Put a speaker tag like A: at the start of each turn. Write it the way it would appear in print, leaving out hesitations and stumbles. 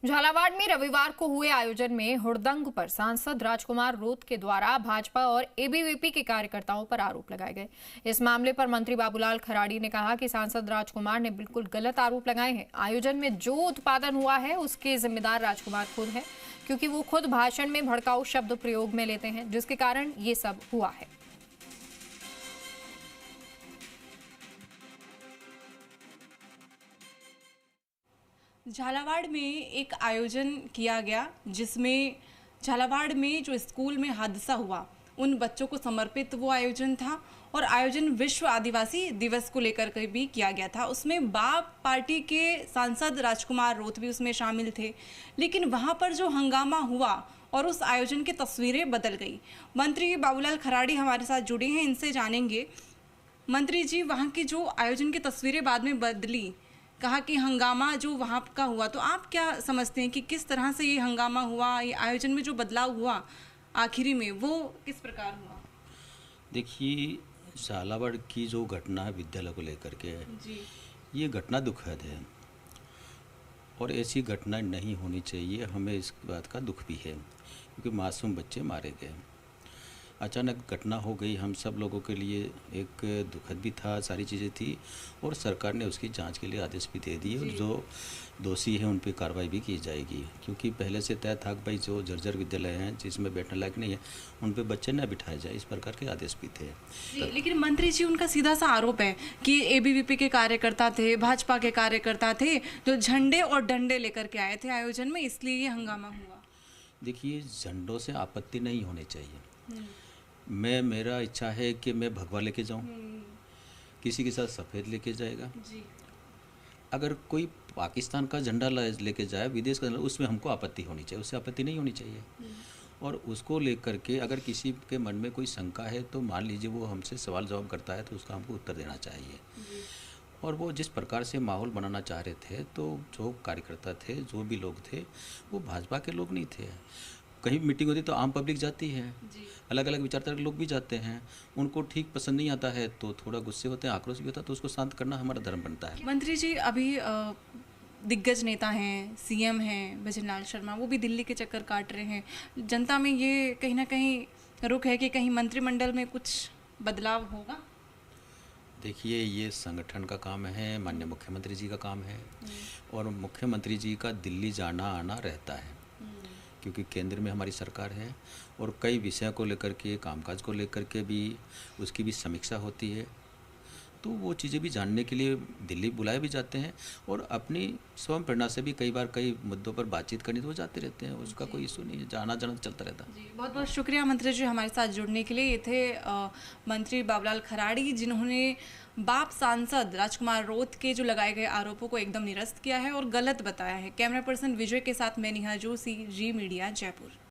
A: झालावाड़ में रविवार को हुए आयोजन में हुड़दंग पर सांसद राजकुमार रोत के द्वारा भाजपा और एबीवीपी के कार्यकर्ताओं पर आरोप लगाए गए। इस मामले पर मंत्री बाबूलाल खराड़ी ने कहा कि सांसद राजकुमार ने बिल्कुल गलत आरोप लगाए हैं। आयोजन में जो उत्पादन हुआ है उसके जिम्मेदार राजकुमार खुद है, क्योंकि वो खुद भाषण में भड़काऊ शब्द प्रयोग में लेते हैं, जिसके कारण ये सब हुआ है।
B: झालावाड़ में एक आयोजन किया गया जिसमें झालावाड़ में जो स्कूल में हादसा हुआ उन बच्चों को समर्पित वो आयोजन था और आयोजन विश्व आदिवासी दिवस को लेकर के भी किया गया था। उसमें बाप पार्टी के सांसद राजकुमार रोत भी उसमें शामिल थे, लेकिन वहाँ पर जो हंगामा हुआ और उस आयोजन की तस्वीरें बदल गई। मंत्री बाबूलाल खराड़ी हमारे साथ जुड़े हैं, इनसे जानेंगे। मंत्री जी, वहाँ की जो आयोजन की तस्वीरें बाद में बदली, कहा कि हंगामा जो वहाँ का हुआ, तो आप क्या समझते हैं कि किस तरह से ये हंगामा हुआ, ये आयोजन में जो बदलाव हुआ आखिरी में वो किस प्रकार हुआ?
C: देखिए, झालावाड़ की जो घटना है विद्यालय को लेकर के है
B: जी।
C: ये घटना दुखद है और ऐसी घटना नहीं होनी चाहिए। हमें इस बात का दुख भी है क्योंकि मासूम बच्चे मारे गए, अचानक घटना हो गई। हम सब लोगों के लिए एक दुखद भी था, सारी चीज़ें थी और सरकार ने उसकी जांच के लिए आदेश भी दे दिए और जो दोषी हैं उन पर कार्रवाई भी की जाएगी, क्योंकि पहले से तय था कि भाई जो जर्जर विद्यालय हैं जिसमें बैठने लायक नहीं है उन पे बच्चे न बिठाए जाए, इस प्रकार के आदेश भी थे।
B: लेकिन मंत्री जी, उनका सीधा सा आरोप है कि एबीवीपी के कार्यकर्ता थे, भाजपा के कार्यकर्ता थे जो झंडे और डंडे लेकर के आए थे आयोजन में, इसलिए ये हंगामा हुआ।
C: देखिए, झंडों से आपत्ति नहीं होनी चाहिए। मेरा इच्छा है कि मैं भगवा लेके जाऊं, किसी के साथ सफ़ेद लेके जाएगा
B: जी।
C: अगर कोई पाकिस्तान का झंडा लेके जाए, विदेश का, उसमें हमको आपत्ति होनी चाहिए, उससे आपत्ति नहीं होनी चाहिए। और उसको लेकर के अगर किसी के मन में कोई शंका है तो मान लीजिए वो हमसे सवाल जवाब करता है तो उसका हमको उत्तर देना चाहिए। और वो जिस प्रकार से माहौल बनाना चाह रहे थे, तो जो कार्यकर्ता थे, जो भी लोग थे, वो भाजपा के लोग नहीं थे। कहीं मीटिंग होती तो आम पब्लिक जाती है, अलग अलग विचारधारा के लोग भी जाते हैं, उनको ठीक पसंद नहीं आता है तो थोड़ा गुस्से होते हैं, आक्रोश भी होता है, तो उसको शांत करना हमारा धर्म बनता है।
B: मंत्री जी, अभी दिग्गज नेता हैं, सीएम हैं भजनलाल शर्मा, वो भी दिल्ली के चक्कर काट रहे हैं। जनता में ये कहीं ना कहीं रुख है कि कहीं मंत्रिमंडल में कुछ बदलाव होगा।
C: देखिए, ये संगठन का काम है, माननीय मुख्यमंत्री जी का काम है और मुख्यमंत्री जी का दिल्ली जाना आना रहता है, क्योंकि केंद्र में हमारी सरकार है और कई विषयों को लेकर के, कामकाज को लेकर के भी उसकी भी समीक्षा होती है, तो वो चीज़ें भी जानने के लिए दिल्ली बुलाए भी जाते हैं और अपनी स्वयं प्रेरणा से भी कई बार कई मुद्दों पर बातचीत करनी तो वो जाते रहते हैं, उसका कोई इशू नहीं है, जाना चलता रहता है।
B: जी, बहुत बहुत शुक्रिया मंत्री जी हमारे साथ जुड़ने के लिए। ये थे मंत्री बाबूलाल खराड़ी, जिन्होंने बाप सांसद राजकुमार रोत के जो लगाए गए आरोपों को एकदम निरस्त किया है और गलत बताया है। कैमरा पर्सन विजय के साथ मैं नेहा जोशी, जी मीडिया, जयपुर।